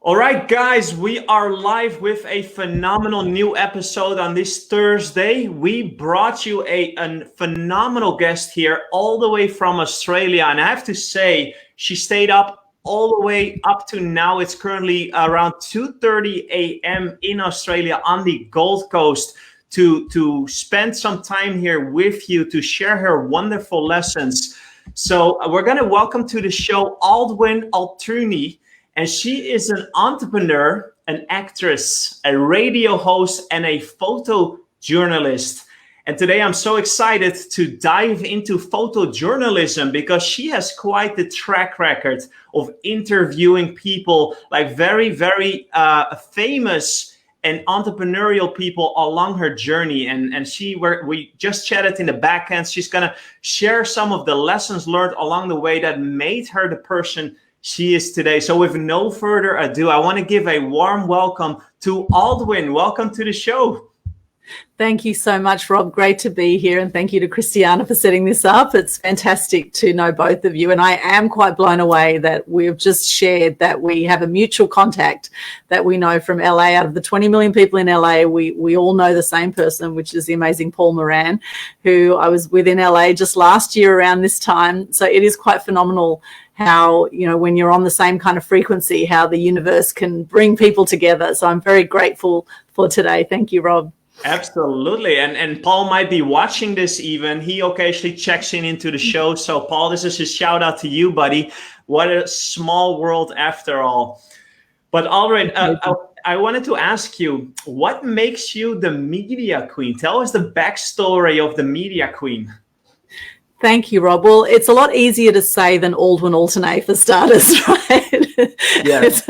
All right, guys, we are live with a phenomenal new episode on this Thursday. We brought you a phenomenal guest here all the way from Australia. And I have to say, she stayed up all the way up to now. It's currently around 2:30 a.m. in Australia on the Gold Coast to spend some time here with you to share her wonderful lessons. So we're going to welcome to the show Aldwyn Altuney. And she is an entrepreneur, an actress, a radio host, and a photojournalist. And today I'm so excited to dive into photojournalism because she has quite the track record of interviewing people like very, very famous and entrepreneurial people along her journey. And we just chatted in the back end. She's going to share some of the lessons learned along the way that made her the person she is today. So with no further ado, I want to give a warm welcome to Aldwyn. Welcome to the show. Thank you so much, Rob. Great to be here. And thank you to Christiana for setting this up. It's fantastic to know both of you. And I am quite blown away that we've just shared that we have a mutual contact that we know from LA. Out of the 20 million people in LA, we all know the same person, which is the amazing Paul Moran, who I was with in LA just last year around this time. So it is quite phenomenal how, you know, when you're on the same kind of frequency, how the universe can bring people together. So I'm very grateful for today. Thank you, Rob. Absolutely. And Paul might be watching this even. He occasionally checks into the show. So Paul, this is a shout out to you, buddy. What a small world after all. But Aldwyn, I wanted to ask you, what makes you the media queen? Tell us the backstory of the media queen. Thank you, Rob. Well, it's a lot easier to say than Aldwyn Altuney for starters, right? Yes.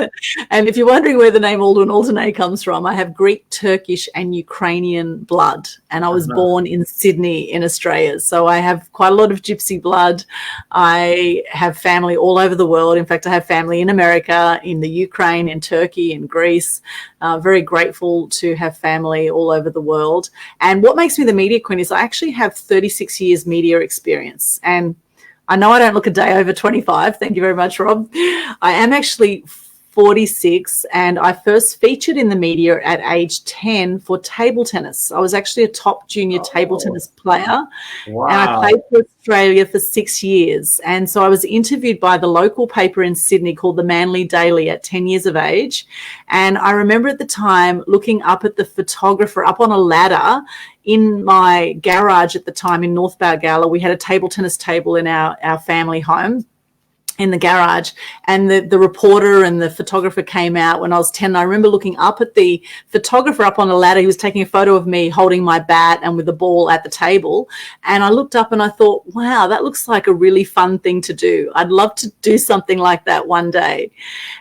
And if you're wondering where the name Aldwyn Altuney comes from, I have Greek, Turkish and Ukrainian blood. And I was born in Sydney in Australia. So I have quite a lot of gypsy blood. I have family all over the world. In fact, I have family in America, in the Ukraine, in Turkey, in Greece. Very grateful to have family all over the world. And what makes me the media queen is I actually have 36 years media experience. And I know I don't look a day over 25. Thank you very much, Rob. I am actually 46, and I first featured in the media at age 10 for table tennis. I was actually a top junior table tennis player. Wow. And I played for Australia for 6 years. And so I was interviewed by the local paper in Sydney called the Manly Daily at 10 years of age. And I remember at the time looking up at the photographer up on a ladder in my garage at the time in North Balgala. We had a table tennis table in our family home in the garage, and the reporter and the photographer came out when I was 10. And I remember looking up at the photographer up on a ladder. He was taking a photo of me holding my bat and with the ball at the table. And I looked up and I thought, wow, that looks like a really fun thing to do. I'd love to do something like that one day.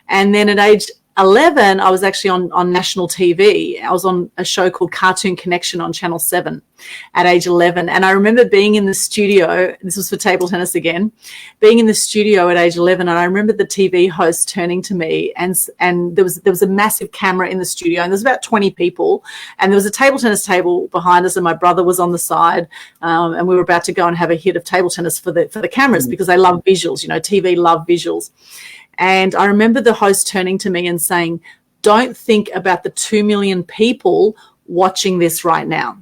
And then at age 11, I was actually on national TV. I was on a show called Cartoon Connection on Channel 7 at age 11. And I remember being in the studio, this was for table tennis again, being in the studio at age 11. And I remember the TV host turning to me and there was a massive camera in the studio, and there's about 20 people. And there was a table tennis table behind us, and my brother was on the side. And we were about to go and have a hit of table tennis for the cameras because they love visuals. You know, TV love visuals. And I remember the host turning to me and saying, don't think about the 2 million people watching this right now.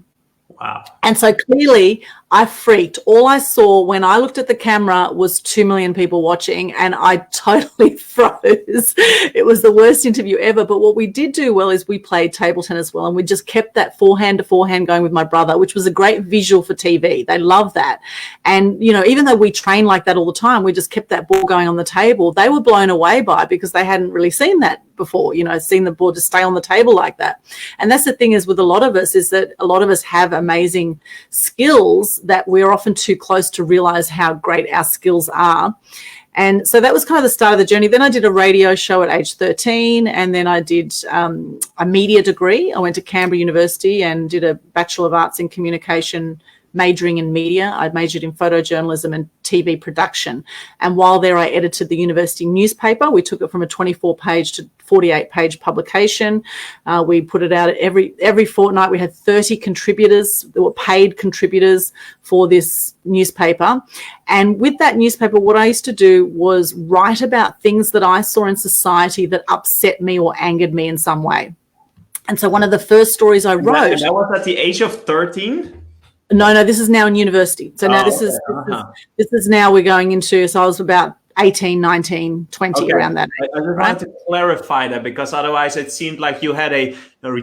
Wow. And so clearly I freaked. All I saw when I looked at the camera was 2 million people watching, and I totally froze. It was the worst interview ever. But what we did do well is we played table tennis well, and we just kept that forehand to forehand going with my brother, which was a great visual for TV. They love that. And, you know, even though we train like that all the time, we just kept that ball going on the table. They were blown away by it because they hadn't really seen that before, you know, seeing the ball just stay on the table like that. And that's the thing is with a lot of us is that a lot of us have amazing skills that we're often too close to realize how great our skills are. And so that was kind of the start of the journey. Then I did a radio show at age 13, and then I did a media degree. I went to Canberra University and did a Bachelor of Arts in Communication majoring in media. I majored in photojournalism and TV production. And while there, I edited the university newspaper. We took it from a 24-page to 48-page publication. We put it out every fortnight. We had 30 contributors that were paid contributors for this newspaper. And with that newspaper, what I used to do was write about things that I saw in society that upset me or angered me in some way. And so one of the first stories I wrote... That was at the age of 13? No, this is now in university. So now this is now we're going into, so I was about 18, 19, 20, around that age. I just wanted to clarify that, because otherwise it seemed like you had a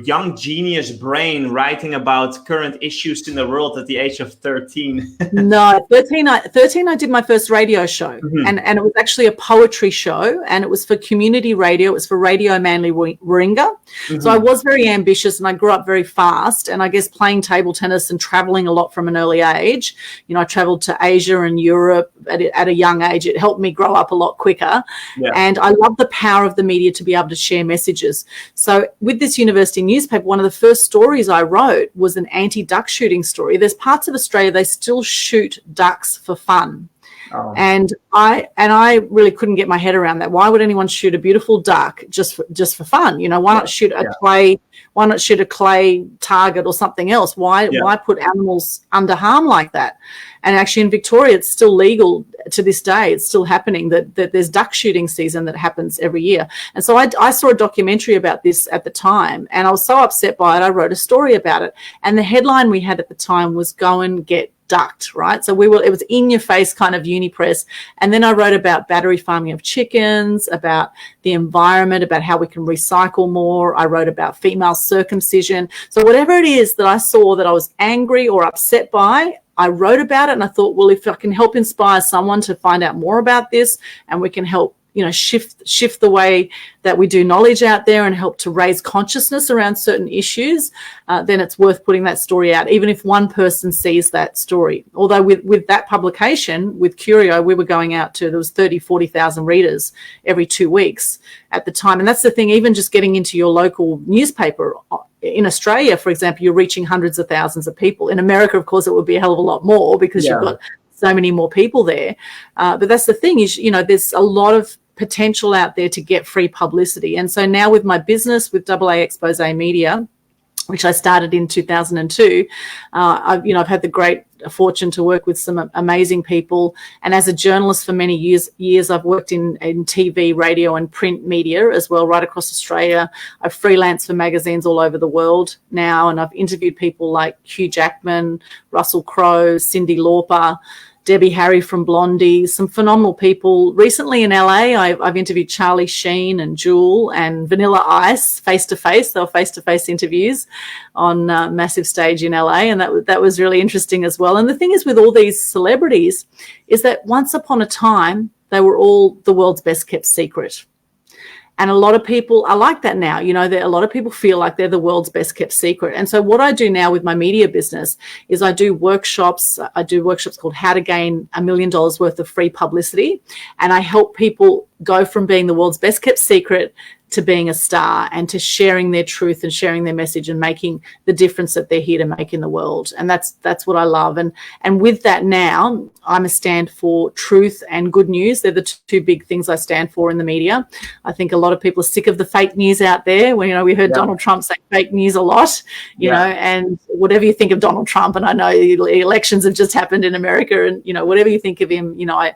young genius brain writing about current issues in the world at the age of 13. No, 13 I did my first radio show, and it was actually a poetry show, and it was for community radio. It was for Radio Manly Warringah. So I was very ambitious, and I grew up very fast, and I guess playing table tennis and traveling a lot from an early age. You know, I traveled to Asia and Europe at a young age. It helped me grow up a lot quicker. Yeah. And I love the power of the media to be able to share messages. So with this university newspaper, one of the first stories I wrote was an anti-duck shooting story. There's parts of Australia they still shoot ducks for fun. Oh. And I really couldn't get my head around that. Why would anyone shoot a beautiful duck just for fun? You know, why not shoot a clay target or something else? Why put animals under harm like that? And actually in Victoria, it's still legal to this day. It's still happening that there's duck shooting season that happens every year. And so I saw a documentary about this at the time, and I was so upset by it, I wrote a story about it. And the headline we had at the time was "Go and Get Ducked," right? So it was in your face kind of uni press. And then I wrote about battery farming of chickens, about the environment, about how we can recycle more. I wrote about female circumcision. So whatever it is that I saw that I was angry or upset by, I wrote about it, and I thought, well, if I can help inspire someone to find out more about this, and we can help, you know, shift the way that we do knowledge out there and help to raise consciousness around certain issues, then it's worth putting that story out, even if one person sees that story. Although with that publication, with Curio, we were going out to, there was 30, 40,000 readers every 2 weeks at the time. And that's the thing, even just getting into your local newspaper. In Australia, for example, you're reaching hundreds of thousands of people. In America, of course, it would be a hell of a lot more because you've got so many more people there. But that's the thing is, you know, there's a lot of potential out there to get free publicity. And so now with my business, with AA Expose Media, which I started in 2002, I've had the great fortune to work with some amazing people. And as a journalist for many years, I've worked in TV, radio and print media as well, right across Australia. I've freelanced for magazines all over the world now, and I've interviewed people like Hugh Jackman, Russell Crowe, Cyndi Lauper, Debbie Harry from Blondie, some phenomenal people. Recently in LA, I've interviewed Charlie Sheen and Jewel and Vanilla Ice face-to-face. They were face-to-face interviews on massive stage in LA, and that was really interesting as well. And the thing is with all these celebrities is that once upon a time, they were all the world's best kept secret. And a lot of people are like that now. You know, a lot of people feel like they're the world's best kept secret. And so what I do now with my media business is I do workshops. I do workshops called How to Gain $1 Million Worth of Free Publicity. And I help people go from being the world's best kept secret to being a star and to sharing their truth and sharing their message and making the difference that they're here to make in the world. And that's what I love. And with that now, I'm a stand for truth and good news. They're the two big things I stand for in the media. I think a lot of people are sick of the fake news out there. When, you know, we heard Donald Trump say fake news a lot, you know, and whatever you think of Donald Trump, and I know elections have just happened in America, and, you know, whatever you think of him, you know,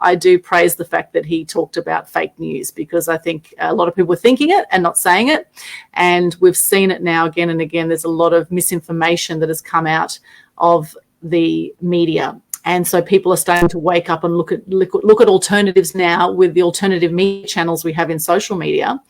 I do praise the fact that he talked about fake news, because I think a lot of people are thinking it and not saying it. And we've seen it now again and again. There's a lot of misinformation that has come out of the media. And so people are starting to wake up and look at alternatives now with the alternative media channels we have in social media.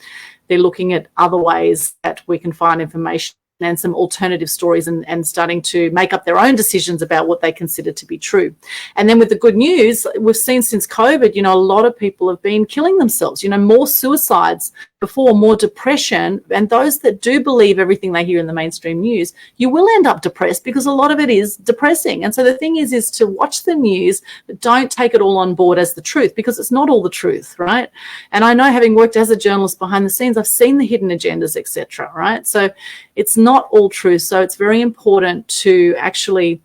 They're looking at other ways that we can find information and some alternative stories, and starting to make up their own decisions about what they consider to be true. And then with the good news, we've seen since COVID, you know, a lot of people have been killing themselves, you know, more suicides before, more depression. And those that do believe everything they hear in the mainstream news, you will end up depressed, because a lot of it is depressing. And so the thing is to watch the news, but don't take it all on board as the truth, because it's not all the truth, right? And I know, having worked as a journalist behind the scenes, I've seen the hidden agendas, etc., right? So it's not all true. So it's very important to actually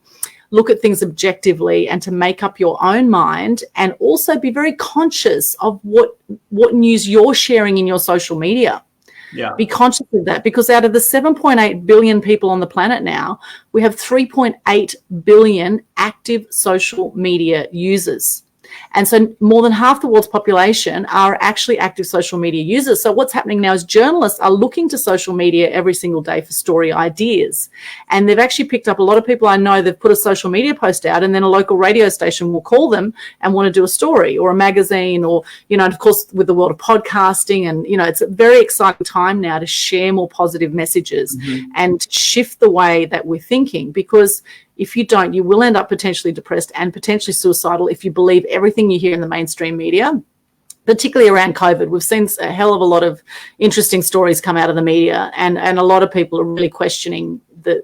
look at things objectively and to make up your own mind, and also be very conscious of what news you're sharing in your social media. Yeah. Be conscious of that, because out of the 7.8 billion people on the planet now, we have 3.8 billion active social media users. And so more than half the world's population are actually active social media users. So what's happening now is journalists are looking to social media every single day for story ideas. And they've actually picked up, a lot of people I know, they've put a social media post out, and then a local radio station will call them and want to do a story, or a magazine, or, you know, and of course with the world of podcasting, and, you know, it's a very exciting time now to share more positive messages and shift the way that we're thinking, because if you don't, you will end up potentially depressed and potentially suicidal if you believe everything you hear in the mainstream media, particularly around COVID. We've seen a hell of a lot of interesting stories come out of the media, and a lot of people are really questioning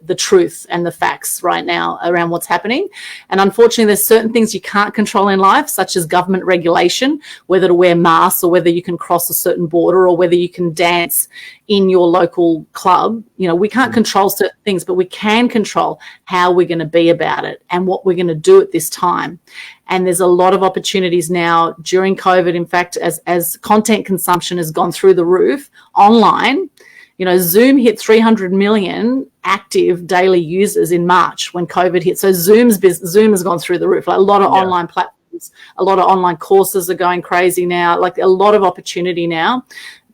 the truth and the facts right now around what's happening. And unfortunately, there's certain things you can't control in life, such as government regulation, whether to wear masks, or whether you can cross a certain border, or whether you can dance in your local club. You know, we can't control certain things, but we can control how we're going to be about it and what we're going to do at this time. And there's a lot of opportunities now during COVID. In fact, as content consumption has gone through the roof online, you know, Zoom hit 300 million active daily users in March when COVID hit. So Zoom has gone through the roof. Like a lot of online platforms, a lot of online courses are going crazy now. Like a lot of opportunity now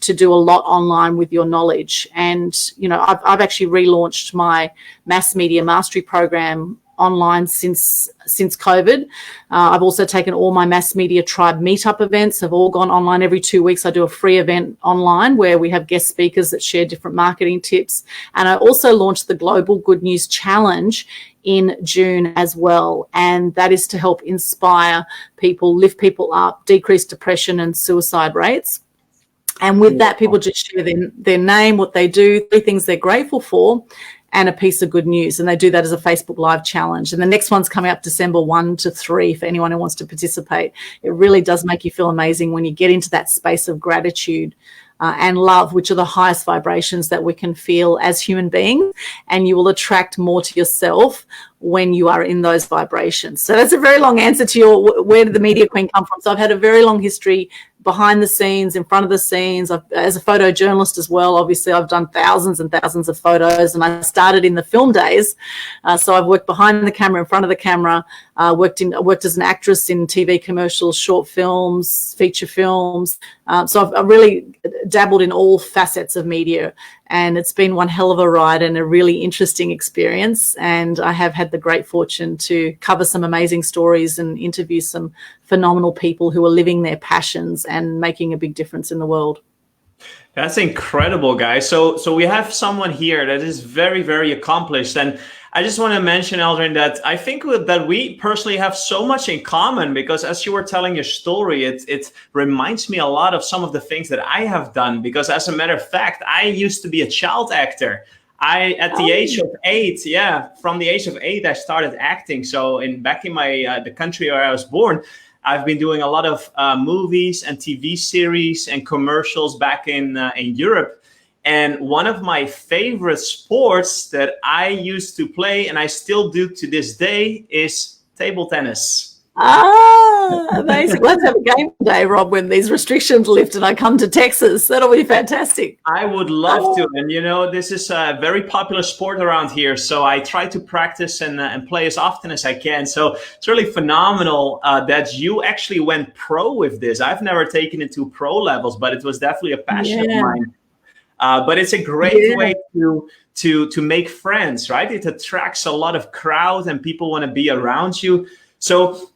to do a lot online with your knowledge. And, you know, I've actually relaunched my mass media mastery program online since COVID. I've also taken all my mass media tribe meetup events, have all gone online. Every 2 weeks I do a free event online where we have guest speakers that share different marketing tips. And I also launched the Global Good News Challenge in June as well. And that is to help inspire people, lift people up, decrease depression and suicide rates. And with that, people just share their name, what they do, 3 things they're grateful for, and a piece of good news. And they do that as a Facebook Live challenge. And the next one's coming up December 1 to 3 for anyone who wants to participate. It really does make you feel amazing when you get into that space of gratitude and love, which are the highest vibrations that we can feel as human beings. And you will attract more to yourself when you are in those vibrations. So that's a very long answer to your where did the Media Queen come from. So I've had a very long history behind the scenes, in front of the scenes. As a photojournalist as well, obviously I've done thousands and thousands of photos, and I started in the film days. So I've worked behind the camera, in front of the camera, worked as an actress in TV commercials, short films, feature films. So I've really dabbled in all facets of media, and it's been one hell of a ride and a really interesting experience. And I have had the great fortune to cover some amazing stories and interview some phenomenal people who are living their passions and making a big difference in the world. That's incredible, guys. So we have someone here that is very, very accomplished. And I just want to mention, Aldwyn, that I think that we personally have so much in common, because as you were telling your story, it reminds me a lot of some of the things that I have done. Because as a matter of fact, I used to be a child actor. At the age of 8, from the age of 8, I started acting. So back in my the country where I was born, I've been doing a lot of movies and TV series and commercials back in Europe. And one of my favorite sports that I used to play, and I still do to this day, is table tennis. Amazing. Let's have a game today, Rob, when these restrictions lift and I come to Texas. That'll be fantastic. I would love to. And, you know, this is a very popular sport around here. So I try to practice and play as often as I can. So it's really phenomenal that you actually went pro with this. I've never taken it to pro levels, but it was definitely a passion of mine. But it's a great way to make friends, right? It attracts a lot of crowd and people want to be around you. So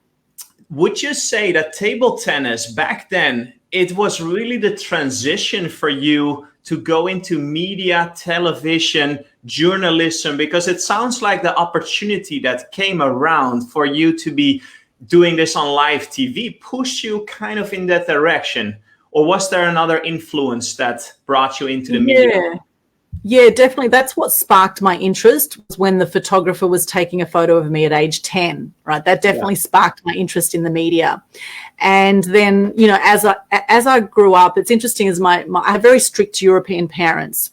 would you say that table tennis back then, it was really the transition for you to go into media, television, journalism? Because it sounds like the opportunity that came around for you to be doing this on live TV pushed you kind of in that direction. Or was there another influence that brought you into the media? Yeah, definitely. That's what sparked my interest, was when the photographer was taking a photo of me at age 10, right? That definitely sparked my interest in the media. And then, you know, as I grew up, it's interesting, as I have very strict European parents.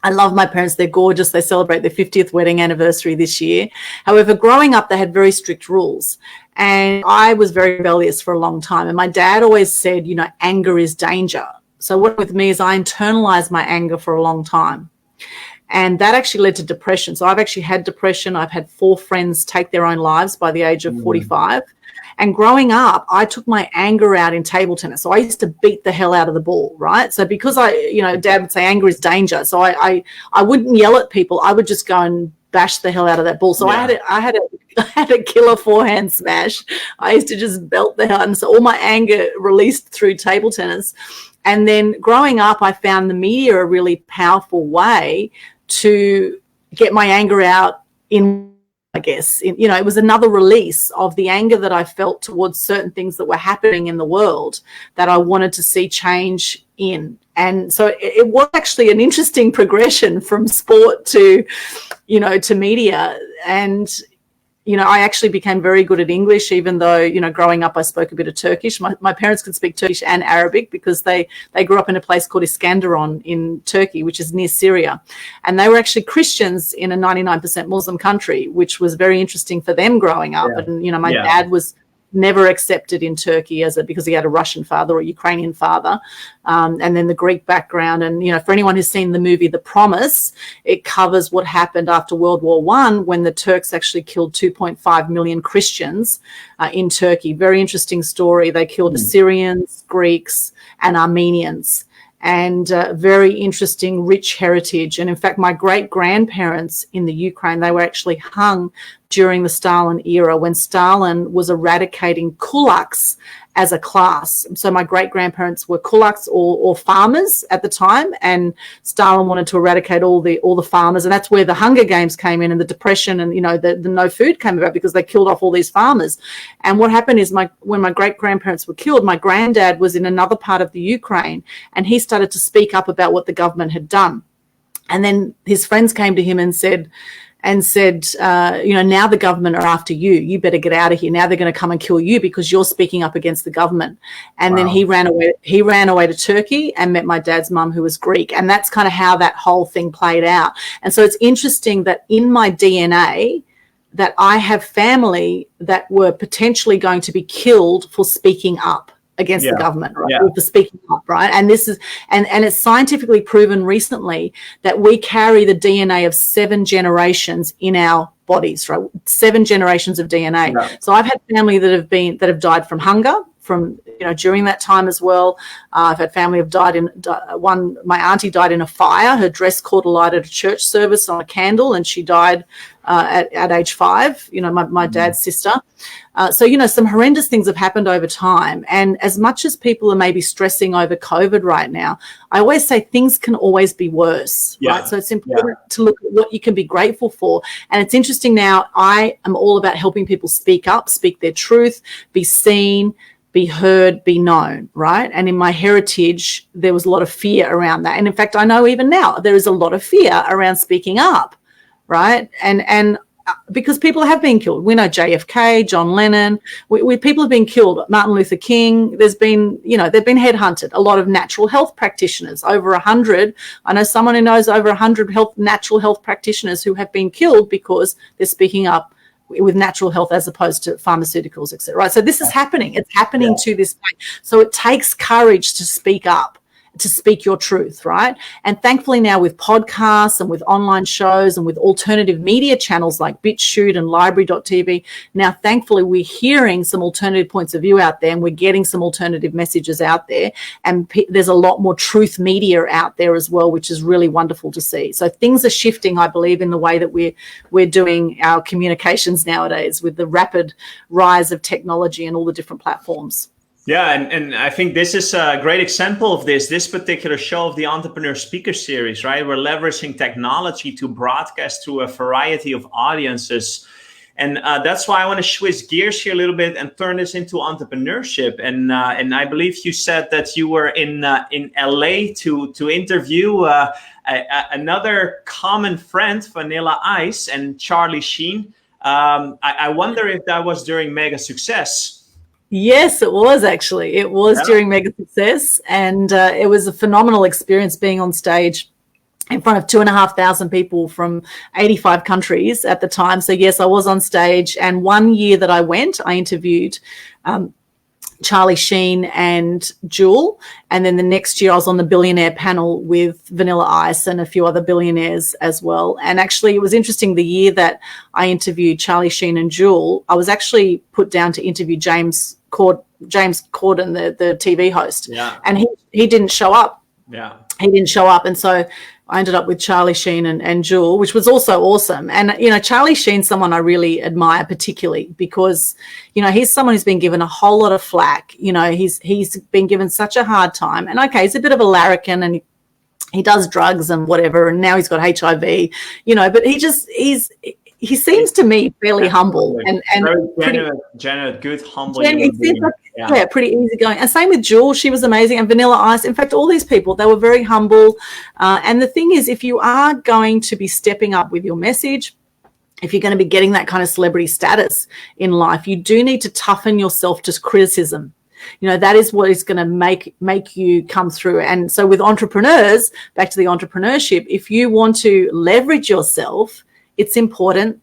I love my parents. They're gorgeous. They celebrate their 50th wedding anniversary this year. However, growing up, they had very strict rules. And I was very rebellious for a long time. And my dad always said, you know, anger is danger. So what with me is I internalized my anger for a long time. And that actually led to depression. So I've actually had depression. I've had 4 friends take their own lives by the age of 45. And growing up, I took my anger out in table tennis. So I used to beat the hell out of the ball, right? So because Dad would say anger is danger. So I wouldn't yell at people. I would just go and bash the hell out of that ball. So I had a killer forehand smash. I used to just belt the hell. And so all my anger released through table tennis. And then growing up, I found the media a really powerful way to get my anger out in, I guess, it was another release of the anger that I felt towards certain things that were happening in the world that I wanted to see change in. And so it was actually an interesting progression from sport to media. And, I actually became very good at English, even though, growing up I spoke a bit of Turkish. My parents could speak Turkish and Arabic because they grew up in a place called Iskenderun in Turkey, which is near Syria. And they were actually Christians in a 99% Muslim country, which was very interesting for them growing up. Yeah. And, my dad was never accepted in Turkey because he had a Russian father or Ukrainian father, and then the Greek background. And, for anyone who's seen the movie The Promise, it covers what happened after World War I when the Turks actually killed 2.5 million Christians in Turkey. Very interesting story. They killed Assyrians, Greeks, and Armenians. And very interesting, rich heritage. And in fact, my great-grandparents in the Ukraine, they were actually hung during the Stalin era when Stalin was eradicating kulaks as a class. So my great-grandparents were kulaks or farmers at the time, and Stalin wanted to eradicate all the farmers, and that's where the Hunger Games came in and the depression and, the no food came about because they killed off all these farmers. And what happened is when my great-grandparents were killed, my granddad was in another part of the Ukraine, and he started to speak up about what the government had done. And then his friends came to him and said, now the government are after you. You better get out of here. Now they're going to come and kill you because you're speaking up against the government. And then he ran away to Turkey and met my dad's mum, who was Greek. And that's kind of how that whole thing played out. And so it's interesting that in my DNA that I have family that were potentially going to be killed for speaking up against the government, right? For speaking up, right? And this is, and it's scientifically proven recently that we carry the DNA of 7 generations in our bodies, right? 7 generations of DNA. Yeah. So I've had family that have died from hunger, from during that time as well. I've had family have died my auntie died in a fire. Her dress caught alight at a church service on a candle, and she died at age 5. My dad's sister. So some horrendous things have happened over time. And as much as people are maybe stressing over COVID right now, I always say things can always be worse, right? So it's important to look at what you can be grateful for. And it's interesting now, I am all about helping people speak up, speak their truth, be seen, be heard, be known, right? And in my heritage, there was a lot of fear around that. And in fact, I know even now there is a lot of fear around speaking up, right? And because people have been killed. We know JFK, John Lennon, people have been killed. Martin Luther King, they've been headhunted. A lot of natural health practitioners, over 100. I know someone who knows over 100 natural health practitioners who have been killed because they're speaking up with natural health as opposed to pharmaceuticals, etc. Right? So this is happening. It's happening to this point. So it takes courage to speak up, to speak your truth, right? And thankfully now with podcasts and with online shows and with alternative media channels like BitChute and Library.tv, now thankfully we're hearing some alternative points of view out there, and we're getting some alternative messages out there, and there's a lot more truth media out there as well, which is really wonderful to see. So things are shifting, I believe, in the way that we're doing our communications nowadays with the rapid rise of technology and all the different platforms. Yeah, and I think this is a great example of this particular show of the Entrepreneur Speaker Series, right? We're leveraging technology to broadcast to a variety of audiences. And that's why I want to switch gears here a little bit and turn this into entrepreneurship. And I believe you said that you were in LA to interview another common friend, Vanilla Ice, and Charlie Sheen. I wonder if that was during Mega Success. Yes, it was actually. It was during Mega Success, and it was a phenomenal experience being on stage in front of 2,500 people from 85 countries at the time. So yes, I was on stage. And one year that I went, I interviewed Charlie Sheen and Jewel. And then the next year I was on the billionaire panel with Vanilla Ice and a few other billionaires as well. And actually it was interesting, the year that I interviewed Charlie Sheen and Jewel, I was actually put down to interview James Corden, the TV host. Yeah. And he didn't show up. Yeah. He didn't show up. And so I ended up with Charlie Sheen and Jewel, which was also awesome. And, you know, Charlie Sheen's someone I really admire particularly because, you know, he's someone who's been given a whole lot of flack. You know, he's been given such a hard time. And, okay, he's a bit of a larrikin and he does drugs and whatever, and now he's got HIV, you know, but he seems to me fairly humble and very genuine, good, humble. He seems like, pretty easygoing. And same with Jewel, she was amazing, and Vanilla Ice. In fact, all these people, they were very humble. And the thing is, if you are going to be stepping up with your message, if you're going to be getting that kind of celebrity status in life, you do need to toughen yourself to criticism. You know, that is what is going to make you come through. And so with entrepreneurs, back to the entrepreneurship, if you want to leverage yourself, it's important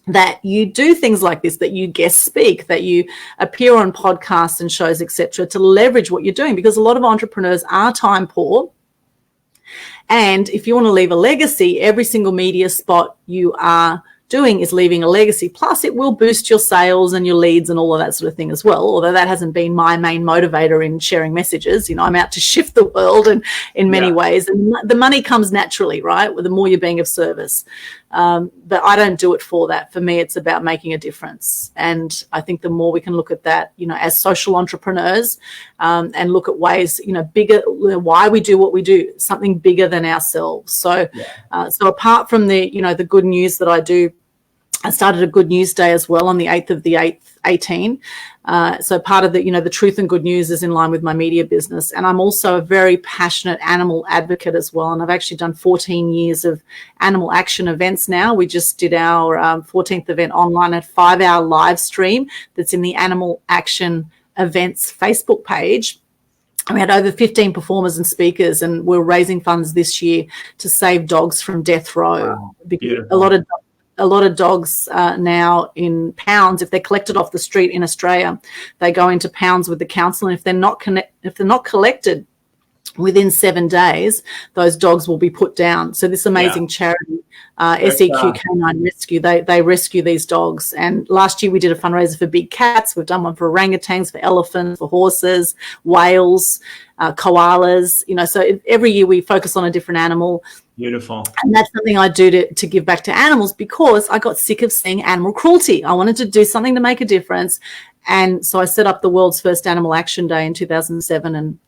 that you do things like this, that you guest speak, that you appear on podcasts and shows, etc., to leverage what you're doing, because a lot of entrepreneurs are time poor. And if you want to leave a legacy, every single media spot you are doing is leaving a legacy. Plus, it will boost your sales and your leads and all of that sort of thing as well. Although that hasn't been my main motivator in sharing messages. You know, I'm out to shift the world and in many ways. And the money comes naturally, right? The more you're being of service. But I don't do it for that. For me, it's about making a difference. And I think the more we can look at that, you know, as social entrepreneurs, and look at ways, you know, bigger, why we do what we do, something bigger than ourselves. So, so apart from the, you know, the good news that I do, I started a Good News Day as well on the 8th of the 8th, 18. So part of the, you know, the truth and good news is in line with my media business. And I'm also a very passionate animal advocate as well. And I've actually done 14 years of animal action events now. We just did our 14th event online at 5-hour live stream that's in the Animal Action Events Facebook page. We had over 15 performers and speakers, and we're raising funds this year to save dogs from death row. Wow. Because a lot of dogs now in pounds, if they're collected off the street in Australia, they go into pounds with the council, and if they're not collected within 7 days, those dogs will be put down. So this amazing charity, SEQ Canine Rescue, they rescue these dogs. And last year we did a fundraiser for big cats. We've done one for orangutans, for elephants, for horses, whales, koalas. You know, so every year we focus on a different animal. Beautiful. And that's something I do to give back to animals, because I got sick of seeing animal cruelty. I wanted to do something to make a difference. And so I set up the world's first Animal Action Day in 2007, and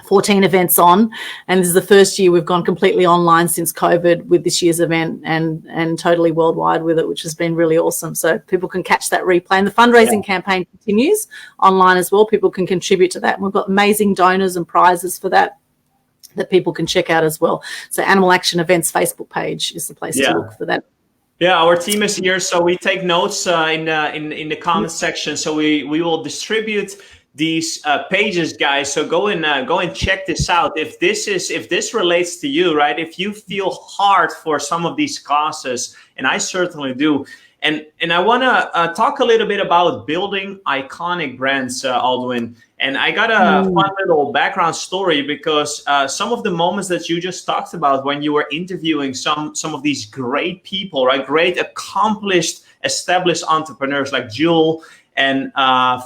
14 events on, and this is the first year we've gone completely online since COVID with this year's event, and totally worldwide with it, which has been really awesome. So people can catch that replay, and the fundraising campaign continues online as well. People can contribute to that, and we've got amazing donors and prizes for that people can check out as well. So Animal Action Events Facebook page is the place to look for that. Yeah, our team is here, so we take notes in the comment section. So we will distribute these pages, guys. So go and check this out. If this relates to you, right? If you feel hard for some of these causes, and I certainly do. And I want to talk a little bit about building iconic brands, Aldwyn. And I got a fun little background story, because some of the moments that you just talked about when you were interviewing some of these great people, right? Great, accomplished, established entrepreneurs like Jewel and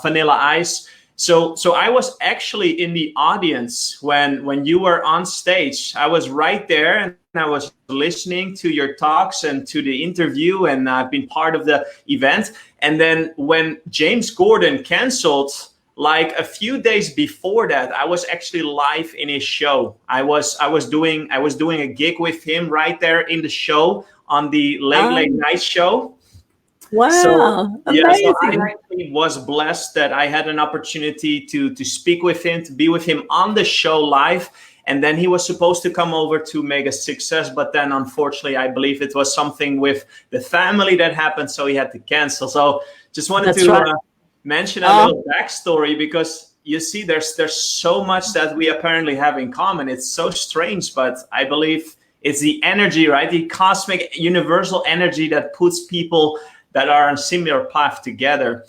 Vanilla Ice. So I was actually in the audience when you were on stage. I was right there, and I was listening to your talks and to the interview, and I've been part of the event. And then when James Corden canceled, like a few days before that, I was actually live in his show. I was doing a gig with him right there in the show on the late night show. Wow. So amazing. I really was blessed that I had an opportunity to speak with him, to be with him on the show live. And then he was supposed to come over to Mega Success, but then unfortunately, I believe it was something with the family that happened, so he had to cancel. So just wanted to mention a little backstory, because you see, there's so much that we apparently have in common. It's so strange, but I believe It's the energy, right? The cosmic universal energy that puts people that are on a similar path together.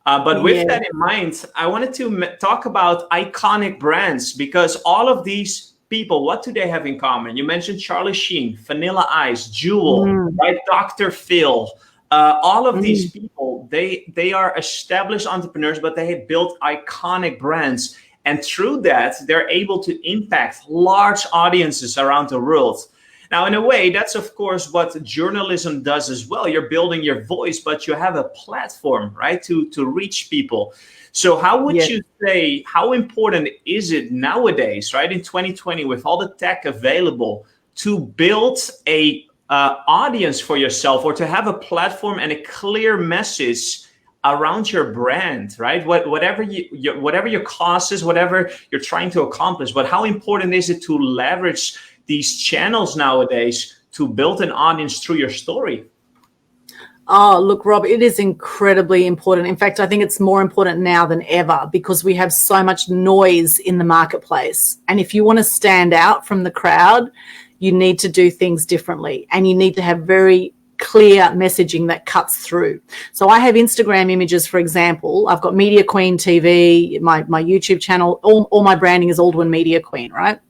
But with that in mind, I wanted to talk about iconic brands, because all of these people, what do they have in common? You mentioned Charlie Sheen, Vanilla Ice, Jewel, right? Dr. Phil. All of these people, they are established entrepreneurs, but they have built iconic brands. And through that, they're able to impact large audiences around the world. Now, in a way, that's, of course, what journalism does as well. You're building your voice, but you have a platform, right, to reach people. So how would you say, how important is it nowadays, right, in 2020, with all the tech available, to build a audience for yourself, or to have a platform and a clear message around your brand, right? Whatever your cause is, whatever you're trying to accomplish, but how important is it to leverage these channels nowadays to build an audience through your story? Oh, look, Rob, it is incredibly important. In fact, I think it's more important now than ever, because we have so much noise in the marketplace. And if you want to stand out from the crowd, you need to do things differently, and you need to have very clear messaging that cuts through. So I have Instagram images, for example. I've got Media Queen TV, my YouTube channel. All my branding is Aldwyn Media Queen, right?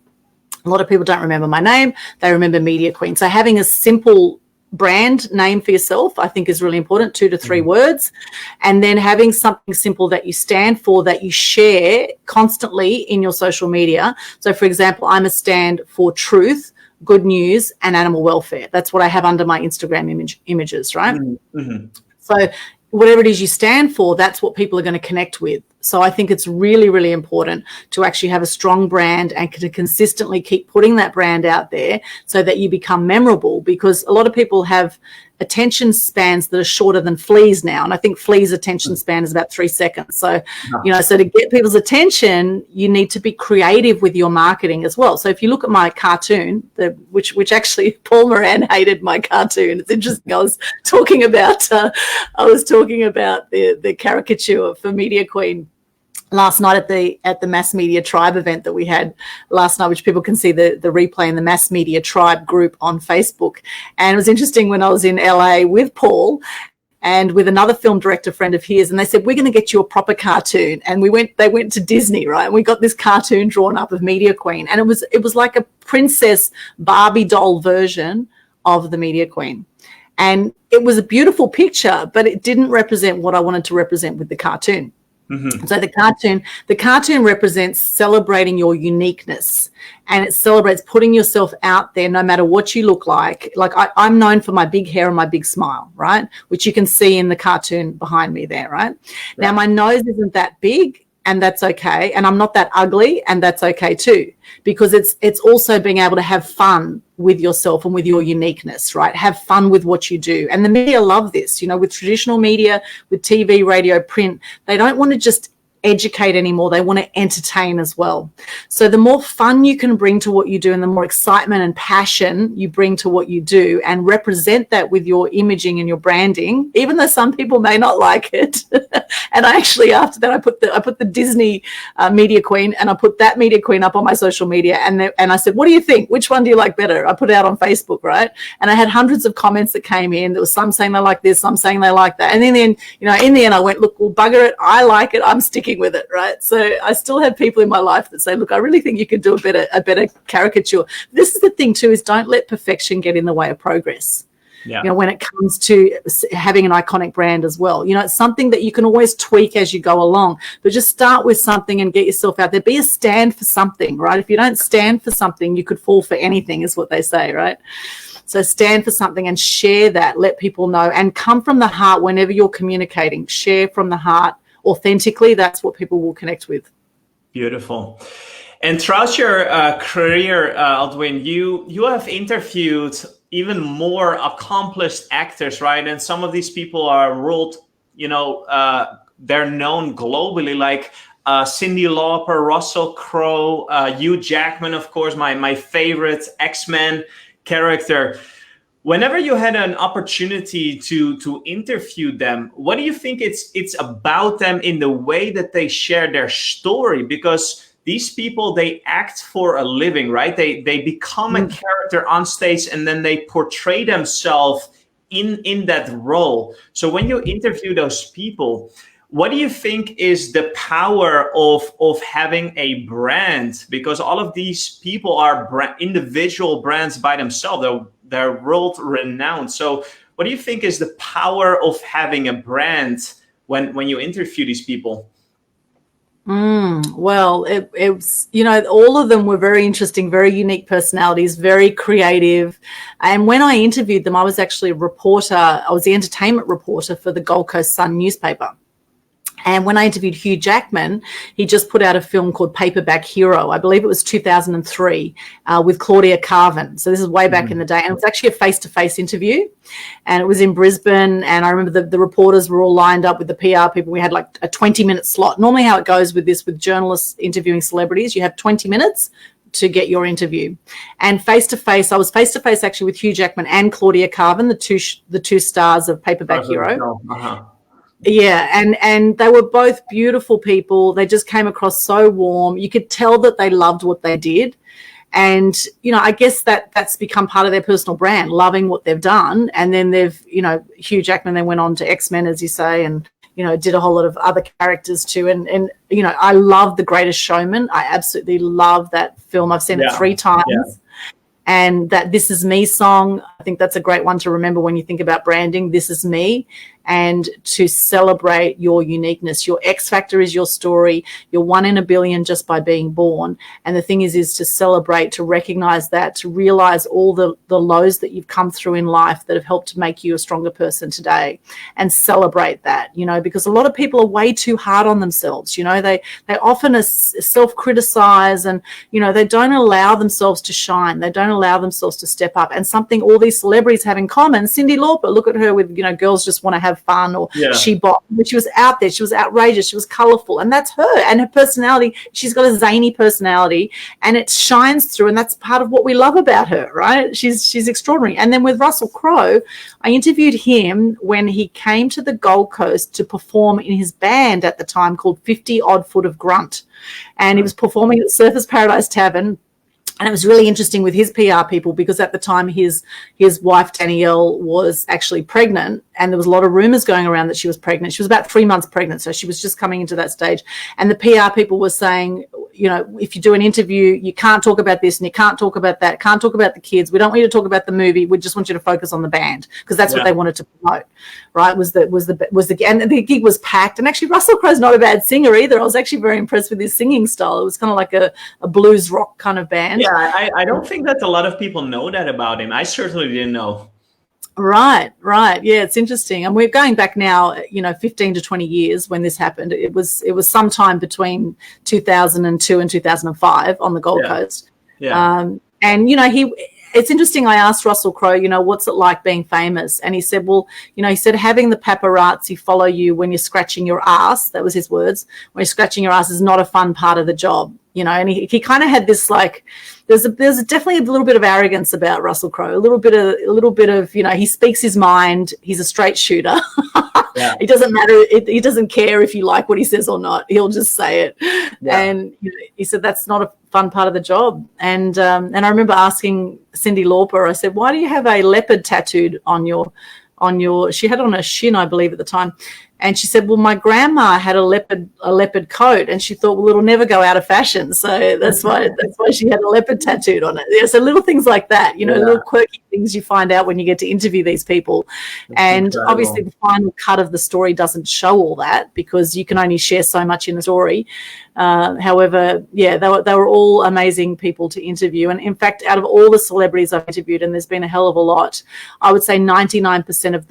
A lot of people don't remember my name. They remember Media Queen. So having a simple brand name for yourself, I think, is really important, 2 to 3 words. And then having something simple that you stand for, that you share constantly in your social media. So, for example, I'm a stand for truth, good news, and animal welfare. That's what I have under my Instagram images, right? So whatever it is you stand for, that's what people are going to connect with. So I think it's really, really important to actually have a strong brand and to consistently keep putting that brand out there so that you become memorable, because a lot of people have attention spans that are shorter than fleas now. And I think fleas' attention span is about 3 seconds. So, so to get people's attention, you need to be creative with your marketing as well. So if you look at my cartoon, which actually Paul Moran hated my cartoon. It's interesting. I was talking about the caricature for Media Queen last night at the Mass Media Tribe event that we had last night, which people can see the replay in the Mass Media Tribe group on Facebook. And it was interesting when I was in LA with Paul and with another film director friend of his, and they said, we're going to get you a proper cartoon. And they went to Disney, right? And we got this cartoon drawn up of Media Queen. And it was like a princess Barbie doll version of the Media Queen. And it was a beautiful picture, but it didn't represent what I wanted to represent with the cartoon. So the cartoon represents celebrating your uniqueness, and it celebrates putting yourself out there no matter what you look like. Like I'm known for my big hair and my big smile, right? Which you can see in the cartoon behind me there, right? Now my nose isn't that big, and that's okay. And I'm not that ugly, and that's okay too, because it's also being able to have fun with yourself and with your uniqueness, right? Have fun with what you do. And the media love this, with traditional media, with TV, radio, print, they don't want to just educate anymore. They want to entertain as well. So the more fun you can bring to what you do, and the more excitement and passion you bring to what you do, and represent that with your imaging and your branding, even though some people may not like it. And I actually, after that, I put the Disney Media Queen, and I put that Media Queen up on my social media, and I said, what do you think? Which one do you like better? I put it out on Facebook, right? And I had hundreds of comments that came in. There was some saying they like this, some saying they like that. And then in the end, I went, look, well, bugger it. I like it. I'm sticking with it, right? So I still have people in my life that say, look, I really think you could do a better caricature. This is the thing too, is don't let perfection get in the way of progress. When it comes to having an iconic brand as well, it's something that you can always tweak as you go along, but just start with something and get yourself out there. Be a stand for something, right? If you don't stand for something, you could fall for anything, is what they say, right? So stand for something and share that, let people know, and come from the heart whenever you're communicating. Share from the heart authentically. That's what people will connect with. Beautiful. And throughout your career, Aldwyn, you have interviewed even more accomplished actors, right? And some of these people are world, they're known globally, like Cyndi Lauper, Russell Crowe, Hugh Jackman, of course, my favorite X-Men character. Whenever you had an opportunity to interview them, what do you think it's about them in the way that they share their story? Because these people, they act for a living, right? They become a character on stage, and then they portray themselves in that role. So when you interview those people, what do you think is the power of having a brand? Because all of these people are individual brands by themselves. They're world renowned. So what do you think is the power of having a brand when you interview these people? Well, it was, all of them were very interesting, very unique personalities, very creative. And when I interviewed them, I was actually a reporter. I was the entertainment reporter for the Gold Coast Sun newspaper. And when I interviewed Hugh Jackman, he just put out a film called Paperback Hero. I believe it was 2003 with Claudia Carvin. So this is way back in the day. And it was actually a face-to-face interview. And it was in Brisbane. And I remember the reporters were all lined up with the PR people. We had like a 20-minute slot. Normally how it goes with journalists interviewing celebrities, you have 20 minutes to get your interview. And face-to-face, I was face-to-face actually with Hugh Jackman and Claudia Carvin, the two stars of Paperback Hero. Yeah, and they were both beautiful people. They just came across so warm. You could tell that they loved what they did. And, I guess that's become part of their personal brand, loving what they've done. And then Hugh Jackman then went on to X-Men, as you say, and, did a whole lot of other characters too. And I love The Greatest Showman. I absolutely love that film. I've seen it 3 times. Yeah. And that This Is Me song, I think that's a great one to remember when you think about branding. This is me. And to celebrate your uniqueness. Your X factor is your story. You're 1 in a billion just by being born. And the thing is to celebrate, to recognize that, to realize all the lows that you've come through in life that have helped to make you a stronger person today, and celebrate that, because a lot of people are way too hard on themselves. They often self-criticize, and, they don't allow themselves to shine. They don't allow themselves to step up. And something all these celebrities have in common, Cyndi Lauper, look at her with, girls just want to have fun, or she was out there, she was outrageous, she was colorful, and that's her. And her personality, she's got a zany personality, and it shines through, and that's part of what we love about her, right? She's extraordinary. And then with Russell Crowe, I interviewed him when he came to the Gold Coast to perform in his band at the time called 50 Odd Foot of Grunt, and he was performing at Surfers Paradise Tavern. And it was really interesting with his PR people, because at the time his wife Danielle was actually pregnant, and there was a lot of rumors going around that she was pregnant. She was about 3 months pregnant, so she was just coming into that stage. And the PR people were saying, if you do an interview, you can't talk about this and you can't talk about that, can't talk about the kids. We don't want you to talk about the movie. We just want you to focus on the band, because that's what they wanted to promote, right? And the gig was packed. And actually, Russell Crowe's not a bad singer either. I was actually very impressed with his singing style. It was kind of like a blues rock kind of band. Yeah, I don't think that a lot of people know that about him. I certainly didn't know. Right. Yeah, it's interesting. And we're going back now, 15 to 20 years when this happened. It was sometime between 2002 and 2005 on the Gold Coast. Yeah. And, it's interesting. I asked Russell Crowe, what's it like being famous? And he said, he said having the paparazzi follow you when you're scratching your ass, that was his words, when you're scratching your ass is not a fun part of the job. And he kind of had this, like, there's definitely a little bit of arrogance about Russell Crowe, a little bit of, he speaks his mind. He's a straight shooter. Yeah. It doesn't matter. He doesn't care if you like what he says or not. He'll just say it. Yeah. And he said that's not a fun part of the job. And I remember asking Cyndi Lauper, I said, why do you have a leopard tattooed on your, she had it on her shin, I believe, at the time. And she said, well, my grandma had a leopard coat, and she thought, well, it'll never go out of fashion. So that's why she had a leopard tattooed on it. Yeah, so little things like that, little quirky things you find out when you get to interview these people. That's and incredible. Obviously the final cut of the story doesn't show all that, because you can only share so much in the story. However, they were all amazing people to interview. And in fact, out of all the celebrities I've interviewed, and there's been a hell of a lot, I would say 99% of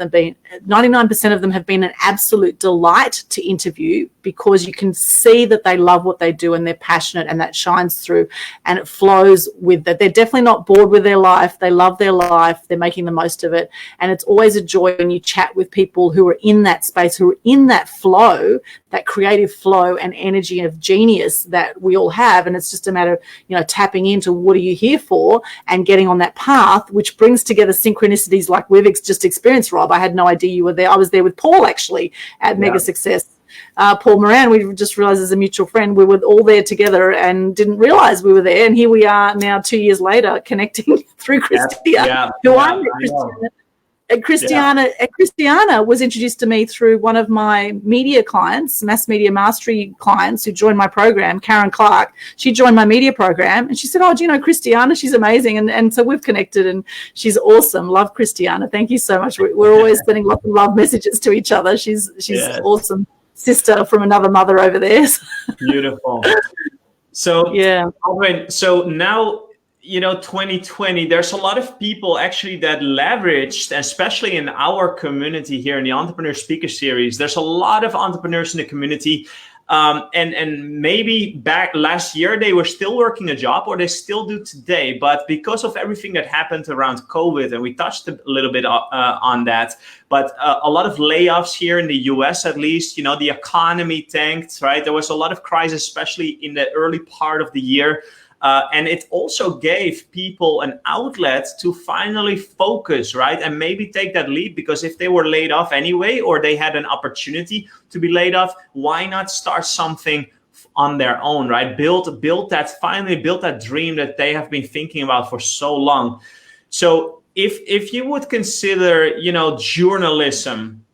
them have been an absolute delight to interview, because you can see that they love what they do and they're passionate, and that shines through and it flows with that. They're definitely not bored with their life. They love their life. They're making the most of it. And it's always a joy when you chat with people who are in that space, who are in that flow, that creative flow and energy of genius that we all have. And it's just a matter of, tapping into what are you here for, and getting on that path, which brings together synchronicities like we've just experienced, Rob. I had no idea you were there. I was there with Paul, actually, at Mega Success Paul Moran, we just realized as a mutual friend, we were all there together and didn't realize we were there. And here we are now 2 years later connecting through Christiana, Christiana was introduced to me through one of my media clients, mass media mastery clients who joined my program, Karen Clark. She joined my media program and she said, oh, do you know Christiana? She's amazing. And so we've connected and she's awesome. Love Christiana. Thank you so much. We're always sending lots of love messages to each other. She's awesome sister from another mother over there. Beautiful. So, Aldwyn, so now, 2020, there's a lot of people actually that leveraged, especially in our community here in the Entrepreneur Speaker Series, there's a lot of entrepreneurs in the community. And maybe back last year, they were still working a job or they still do today. But because of everything that happened around COVID, and we touched a little bit on that, but a lot of layoffs here in the US, at least, the economy tanked, right? There was a lot of crisis, especially in the early part of the year. And it also gave people an outlet to finally focus, right? And maybe take that leap, because if they were laid off anyway, or they had an opportunity to be laid off, why not start something on their own, right? Build that dream that they have been thinking about for so long. So if you would consider, journalism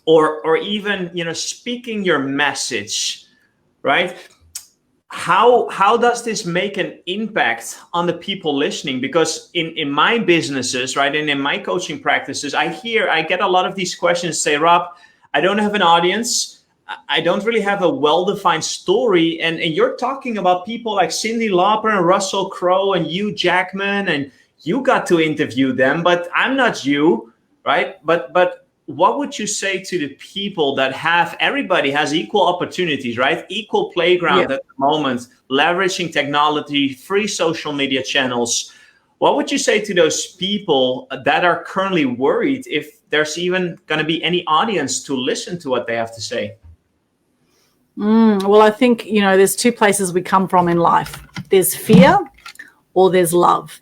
or even, speaking your message, right? How does this make an impact on the people listening? Because in my businesses, right, and in my coaching practices, I get a lot of these questions. Say, Rob, I don't have an audience. I don't really have a well-defined story. And you're talking about people like Cyndi Lauper and Russell Crowe and Hugh Jackman, and you got to interview them, but I'm not you, right? But what would you say to the people that everybody has equal opportunities, right? Equal playground at the moment, leveraging technology, free social media channels. What would you say to those people that are currently worried if there's even going to be any audience to listen to what they have to say? Well, I think, there's two places we come from in life. There's fear or there's love,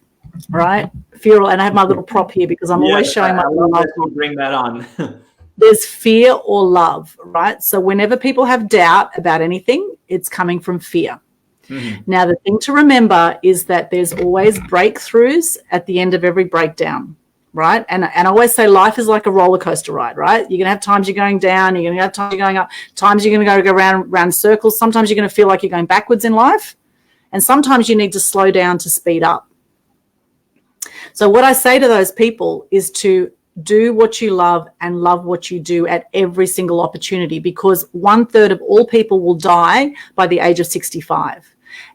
right? Fear, and I have my little prop here because I'm always showing my love. Bring that on. There's fear or love, right? So whenever people have doubt about anything, it's coming from fear. Mm-hmm. Now, the thing to remember is that there's always breakthroughs at the end of every breakdown, right? And I always say life is like a roller coaster ride, right? You're going to have times you're going down, you're going to have times you're going up, times you're going to go around circles. Sometimes you're going to feel like you're going backwards in life, and sometimes you need to slow down to speed up. So what I say to those people is to do what you love and love what you do at every single opportunity, because 1/3 of all people will die by the age of 65.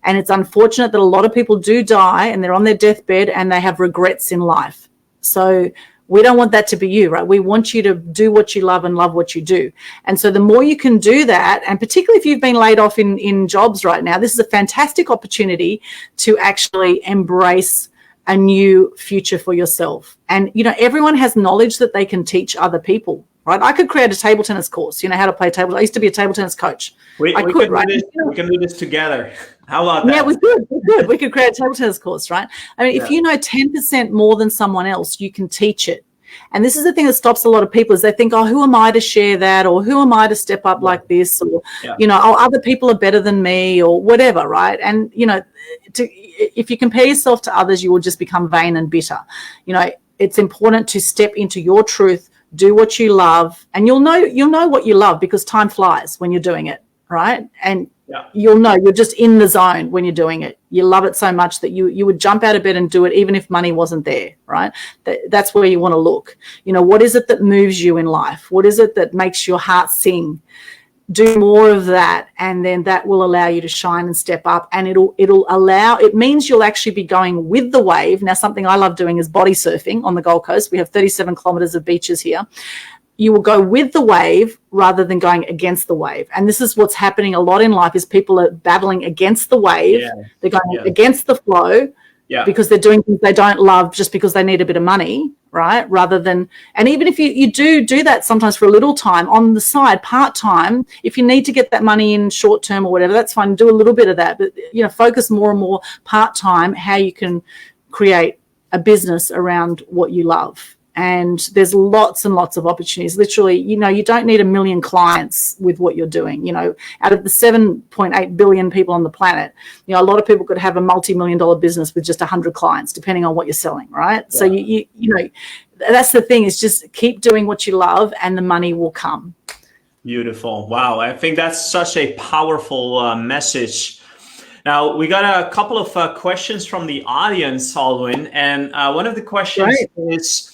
And it's unfortunate that a lot of people do die and they're on their deathbed and they have regrets in life. So we don't want that to be you, right? We want you to do what you love and love what you do. And so the more you can do that, and particularly if you've been laid off in jobs right now, this is a fantastic opportunity to actually embrace a new future for yourself. And, everyone has knowledge that they can teach other people, right? I could create a table tennis course, how to play table. I used to be a table tennis coach. We can do this together. How about that? Yeah, we could. We could create a table tennis course, right? I mean, if you know 10% more than someone else, you can teach it. And this is the thing that stops a lot of people, is they think, oh, who am I to share that? Or who am I to step up like this? Or, oh, other people are better than me, or whatever, right? And, if you compare yourself to others, you will just become vain and bitter. It's important to step into your truth, do what you love, and you'll know what you love, because time flies when you're doing it, right? And you'll know you're just in the zone when you're doing it. You love it so much that you would jump out of bed and do it even if money wasn't there, right? That's where you want to look. What is it that moves you in life? What is it that makes your heart sing? Do more of that, and then that will allow you to shine and step up, and it means you'll actually be going with the wave. Now, something I love doing is body surfing on the Gold Coast. We have 37 kilometers of beaches here. You will go with the wave rather than going against the wave. And this is what's happening a lot in life, is people are battling against the wave. Yeah. They're going against the flow because they're doing things they don't love just because they need a bit of money, right? Rather than, and even if you do that sometimes for a little time on the side, part-time, if you need to get that money in short term or whatever, that's fine. Do a little bit of that, but, focus more and more part-time how you can create a business around what you love. and there's lots and lots of opportunities. Literally, you know, you don't need 1 million clients with what you're doing. You know, out of the 7.8 billion people on the planet, you know, a lot of people could have a multi-million-dollar business with just 100 clients, depending on what you're selling, right? Yeah. So you know, that's the thing, is just keep doing what you love and the money will come. Beautiful. Wow. I think that's such a powerful message. Now, we got a couple of questions from the audience, Aldwyn, and one of the questions is,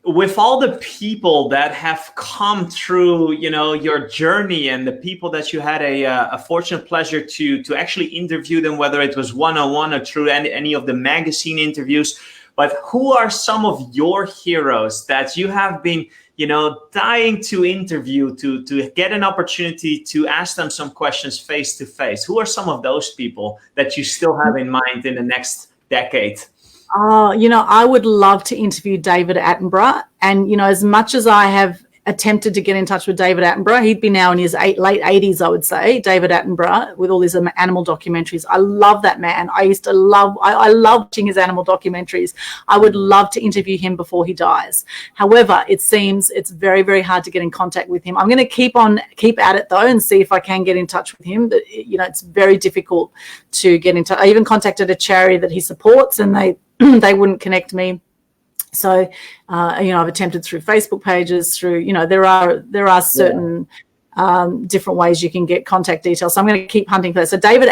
with all the people that have come through, you know, your journey, and the people that you had a fortunate pleasure to actually interview them, whether it was one-on-one or through any of the magazine interviews, but who are some of your heroes that you have been, you know, dying to interview, to get an opportunity to ask them some questions face to face? Who are some of those people that you still have in mind in the next decade? Oh, you know, I would love to interview David Attenborough. And, you know, as much as I have attempted to get in touch with David Attenborough, he'd be now in his late 80s, I would say, David Attenborough, with all his animal documentaries. I love that man. I love watching his animal documentaries. I would love to interview him before he dies. However, it seems it's very, very hard to get in contact with him. I'm going to keep at it, though, and see if I can get in touch with him. But, you know, it's very difficult to get in touch. I even contacted a charity that he supports, and they wouldn't connect me. So, you know, I've attempted through Facebook pages, through, you know, there are certain different ways you can get contact details. So I'm going to keep hunting for that. So David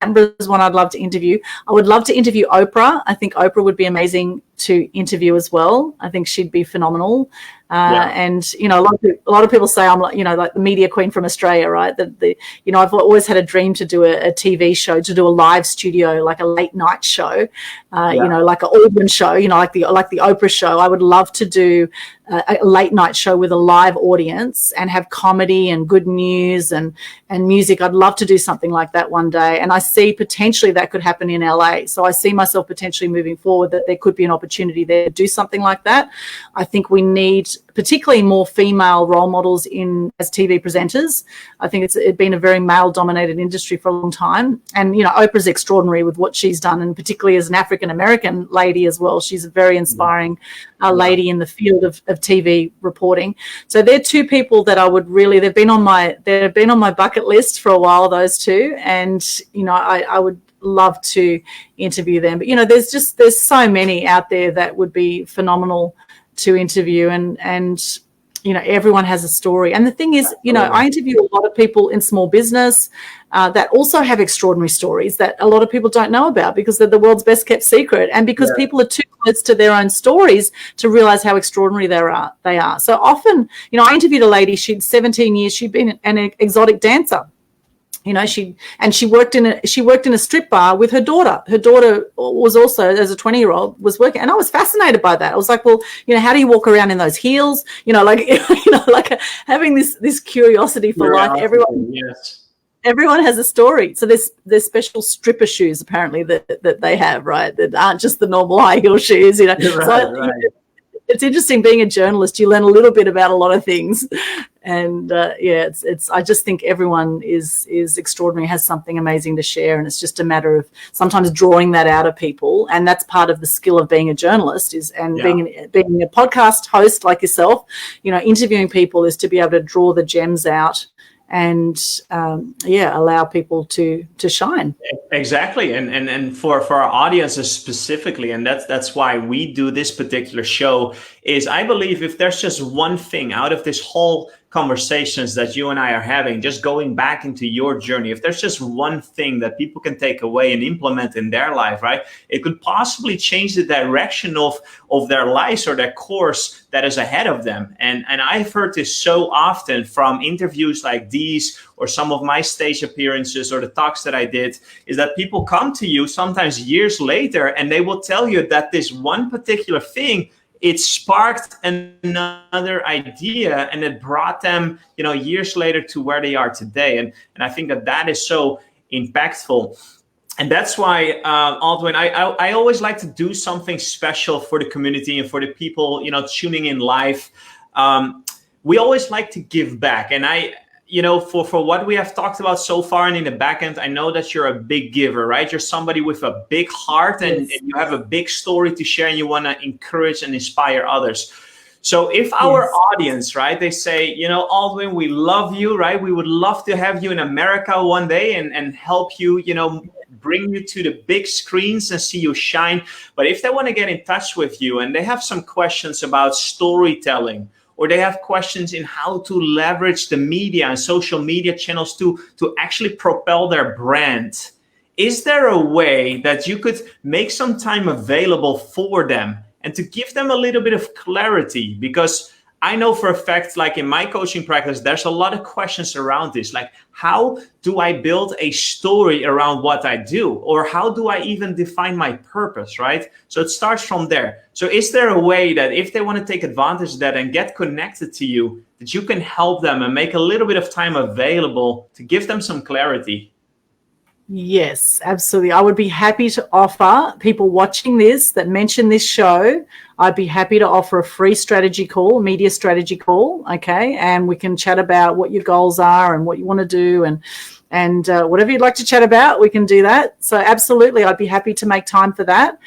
Attenborough is one I'd love to interview. I would love to interview Oprah. I think Oprah would be amazing to interview as well. I think she'd be phenomenal. And, you know, a lot of people say I'm like, you know, like the media queen from Australia, right? You know, I've always had a dream to do a TV show, to do a live studio, like a late night show, you know, like an Aldwyn show, you know, like the Oprah show. I would love to do a late night show with a live audience and have comedy and good news and music. I'd love to do something like that one day. And I see potentially that could happen in LA. So I see myself potentially moving forward that there could be an opportunity there to do something like that. I think we need particularly more female role models as TV presenters. I think it's been a very male-dominated industry for a long time. And, you know, Oprah's extraordinary with what she's done, and particularly as an African-American lady as well. She's a very inspiring lady in the field of TV reporting. So they're two people that I would really, they've been on my bucket list for a while, those two. And, you know, I would love to interview them. But, you know, there's so many out there that would be phenomenal to interview, and you know, everyone has a story. And the thing is, you know, I interview a lot of people in small business that also have extraordinary stories that a lot of people don't know about, because they're the world's best kept secret, and because people are too close to their own stories to realize how extraordinary they are. So often, you know, I interviewed a lady, she'd 17 years, she'd been an exotic dancer. You know, she worked in a strip bar with her daughter. Her daughter was also, as a 20-year-old, was working, and I was fascinated by that. I was like, well, you know, how do you walk around in those heels? You know, like, you know, like having this curiosity for life. Everyone has a story. So there's special stripper shoes apparently that they have, right? That aren't just the normal high heel shoes. You know, it's interesting being a journalist. You learn a little bit about a lot of things, and it's. I just think everyone is extraordinary, has something amazing to share, and it's just a matter of sometimes drawing that out of people, and that's part of the skill of being a journalist being a podcast host like yourself. You know, interviewing people is to be able to draw the gems out and allow people to shine. Exactly. And for our audiences specifically, and that's why we do this particular show, is I believe if there's just one thing out of this whole conversations that you and I are having, just going back into your journey, if there's just one thing that people can take away and implement in their life, right, it could possibly change the direction of their lives or their course that is ahead of them. And I've heard this so often from interviews like these, or some of my stage appearances, or the talks that I did, is that people come to you sometimes years later and they will tell you that this one particular thing, it sparked another idea, and it brought them, you know, years later to where they are today. And I think that is so impactful. And that's why, Aldwyn, I always like to do something special for the community and for the people, you know, tuning in live. We always like to give back. And for what we have talked about so far and in the back end, I know that you're a big giver, right? You're somebody with a big heart and you have a big story to share and you want to encourage and inspire others. So if our audience, right, they say, Aldwyn, we love you, right? We would love to have you in America one day and help you, bring you to the big screens and see you shine. But if they want to get in touch with you and they have some questions about storytelling, or they have questions in how to leverage the media and social media channels to actually propel their brand, is there a way that you could make some time available for them and to give them a little bit of clarity? Because I know for a fact, like in my coaching practice, there's a lot of questions around this. Like, how do I build a story around what I do? Or how do I even define my purpose, right? So it starts from there. So is there a way that if they want to take advantage of that and get connected to you, that you can help them and make a little bit of time available to give them some clarity? Yes, absolutely. I would be happy to offer people watching this that mention this show. I'd be happy to offer a free strategy call, media strategy call. Okay. And we can chat about what your goals are and what you want to do and whatever you'd like to chat about, we can do that. So absolutely, I'd be happy to make time for that.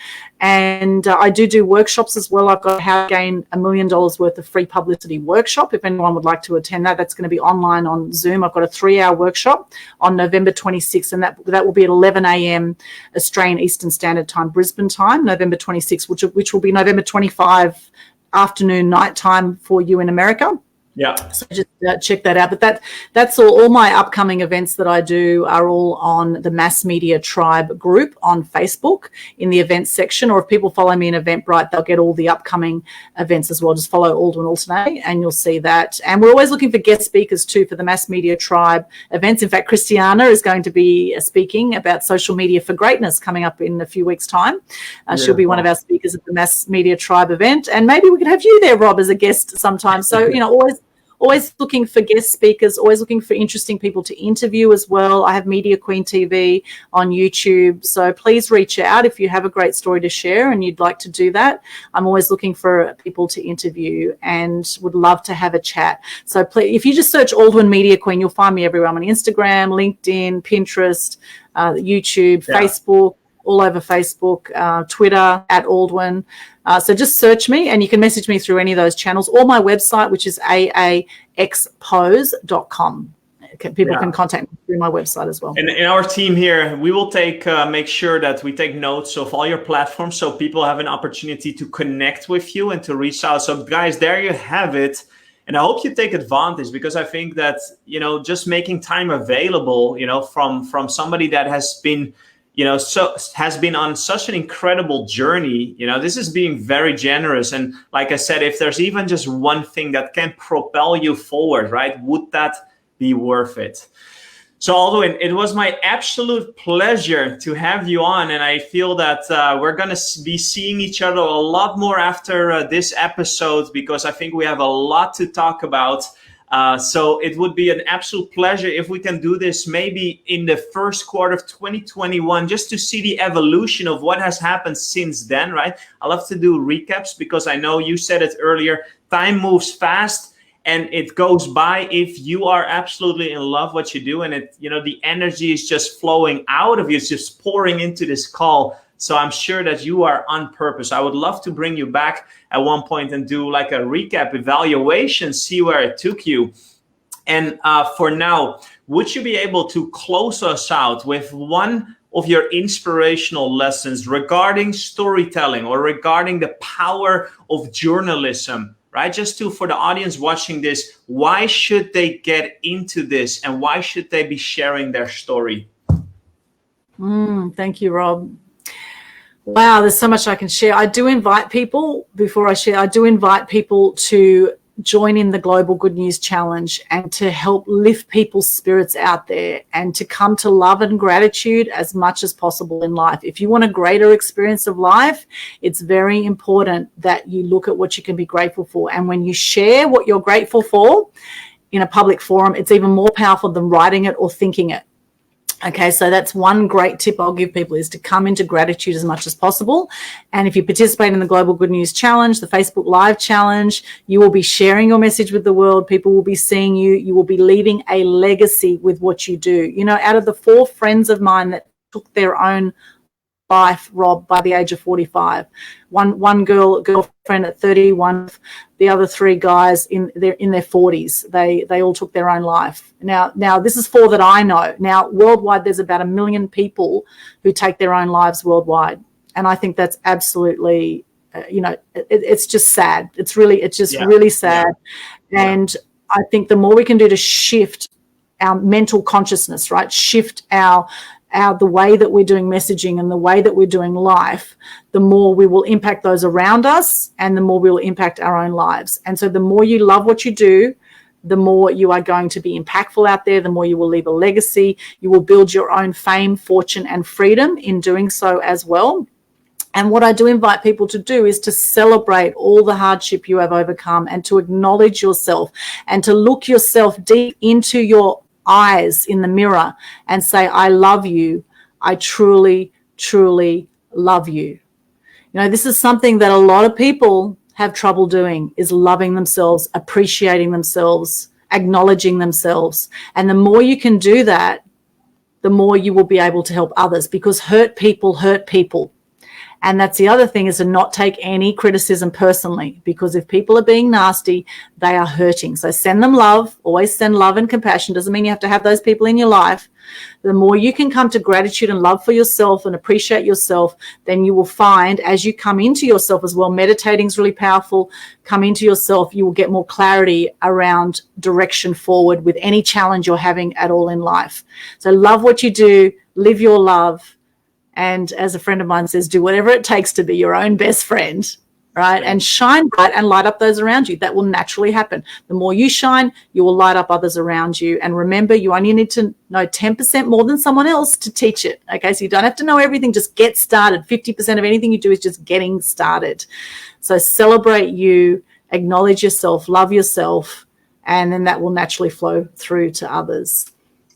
And I do workshops as well. I've got How to Gain $1 Million worth of free publicity workshop. If anyone would like to attend that, that's going to be online on Zoom. I've got a 3-hour workshop on November 26th, and that will be at 11 a.m. Australian Eastern Standard Time, Brisbane time, November 26th, which will be November 25 afternoon, night time for you in America. Yeah. So just check that out. But that's all my upcoming events that I do are all on the Mass Media Tribe group on Facebook in the events section. Or if people follow me in Eventbrite, they'll get all the upcoming events as well. Just follow Aldwyn Altuney and you'll see that. And we're always looking for guest speakers too for the Mass Media Tribe events. In fact, Christiana is going to be speaking about social media for greatness coming up in a few weeks' time. She'll be one of our speakers at the Mass Media Tribe event. And maybe we could have you there, Rob, as a guest sometime. So, always looking for guest speakers, always looking for interesting people to interview as well. I have Media Queen TV on YouTube. So please reach out if you have a great story to share and you'd like to do that. I'm always looking for people to interview and would love to have a chat. So please, if you just search Aldwyn Media Queen, you'll find me everywhere. I'm on Instagram, LinkedIn, Pinterest, YouTube, Facebook, all over Facebook, Twitter, at Aldwyn. So just search me and you can message me through any of those channels or my website, which is aaxpose.com. People can contact me through my website as well. And in our team here, we will make sure that we take notes of all your platforms so people have an opportunity to connect with you and to reach out. So guys, there you have it. And I hope you take advantage, because I think that, just making time available, from somebody that has been has been on such an incredible journey. This is being very generous. And like I said, if there's even just one thing that can propel you forward, right, would that be worth it? So Aldwyn, it was my absolute pleasure to have you on. And I feel that we're going to be seeing each other a lot more after this episode, because I think we have a lot to talk about. So it would be an absolute pleasure if we can do this maybe in the first quarter of 2021, just to see the evolution of what has happened since then, right? I love to do recaps because I know you said it earlier, time moves fast and it goes by if you are absolutely in love what you do, and the energy is just flowing out of you, it's just pouring into this call. So I'm sure that you are on purpose. I would love to bring you back at one point and do like a recap evaluation, see where it took you. And for now, would you be able to close us out with one of your inspirational lessons regarding storytelling or regarding the power of journalism, right? Just for the audience watching this, why should they get into this and why should they be sharing their story? Thank you, Rob. Wow, there's so much I can share. I do invite people, before I share, to join in the Global Good News Challenge and to help lift people's spirits out there and to come to love and gratitude as much as possible in life. If you want a greater experience of life, it's very important that you look at what you can be grateful for. And when you share what you're grateful for in a public forum, it's even more powerful than writing it or thinking it. Okay, so that's one great tip I'll give people, is to come into gratitude as much as possible. And if you participate in the Global Good News Challenge, the Facebook Live Challenge, you will be sharing your message with the world. People will be seeing you. You will be leaving a legacy with what you do. You know, out of the 4 friends of mine that took their own life, Rob, by the age of 45, one girlfriend at 31, the other 3 guys in their 40s, they all took their own life. Now this is 4 that I know. Now worldwide, there's about 1 million people who take their own lives worldwide, and I think that's absolutely it's just sad. It's just really sad. And I think the more we can do to shift our mental consciousness, right, shift the way that we're doing messaging and the way that we're doing life, the more we will impact those around us, and the more we will impact our own lives. And so the more you love what you do, the more you are going to be impactful out there, the more you will leave a legacy. You will build your own fame, fortune, and freedom in doing so as well. And what I do invite people to do is to celebrate all the hardship you have overcome, and to acknowledge yourself, and to look yourself deep into your eyes in the mirror and say, I love you. I truly, truly love you. You know, this is something that a lot of people have trouble doing, is loving themselves, appreciating themselves, acknowledging themselves. And the more you can do that, the more you will be able to help others, because hurt people hurt people. And that's the other thing, is to not take any criticism personally, because if people are being nasty, they are hurting. So send them love. Always send love and compassion. Doesn't mean you have to have those people in your life. The more you can come to gratitude and love for yourself and appreciate yourself, then you will find, as you come into yourself as well, meditating is really powerful. Come into yourself, you will get more clarity around direction forward with any challenge you're having at all in life. So love what you do, live your love. And as a friend of mine says, do whatever it takes to be your own best friend, right? And shine bright and light up those around you. That will naturally happen. The more you shine, you will light up others around you. And remember, you only need to know 10% more than someone else to teach it. Okay, so you don't have to know everything. Just get started. 50% of anything you do is just getting started. So celebrate you, acknowledge yourself, love yourself, and then that will naturally flow through to others.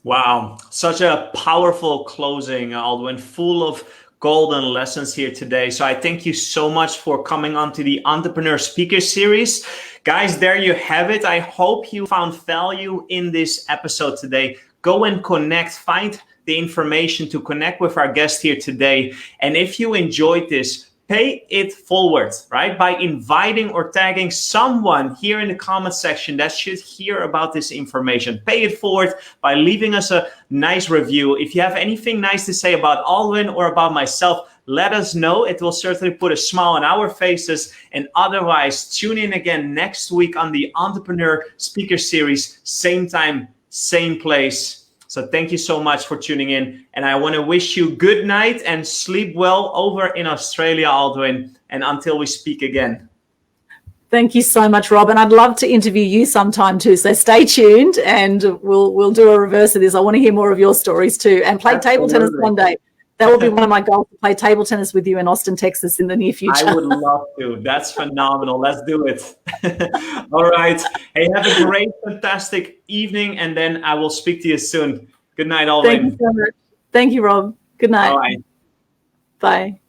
Wow, such a powerful closing, Aldwyn, full of golden lessons here today. So I thank you so much for coming on to the Entrepreneur Speaker Series. Guys, there you have it. I hope you found value in this episode today. Go and connect, find the information to connect with our guest here today. And if you enjoyed this, pay it forward, right? By inviting or tagging someone here in the comment section that should hear about this information. Pay it forward by leaving us a nice review. If you have anything nice to say about Aldwyn or about myself, let us know. It will certainly put a smile on our faces. And otherwise, tune in again next week on the Entrepreneur Speaker Series, same time, same place. So thank you so much for tuning in. And I want to wish you good night and sleep well over in Australia, Aldwyn. And until we speak again. Thank you so much, Rob. And I'd love to interview you sometime too. So stay tuned, and we'll do a reverse of this. I want to hear more of your stories too, and play table tennis one day. That will be one of my goals, to play table tennis with you in Austin, Texas in the near future. I would love to. That's phenomenal. Let's do it. All right. Hey, have a great, fantastic evening. And then I will speak to you soon. Good night, Aldwyn. Thank you so much. Thank you, Rob. Good night. All right. Bye.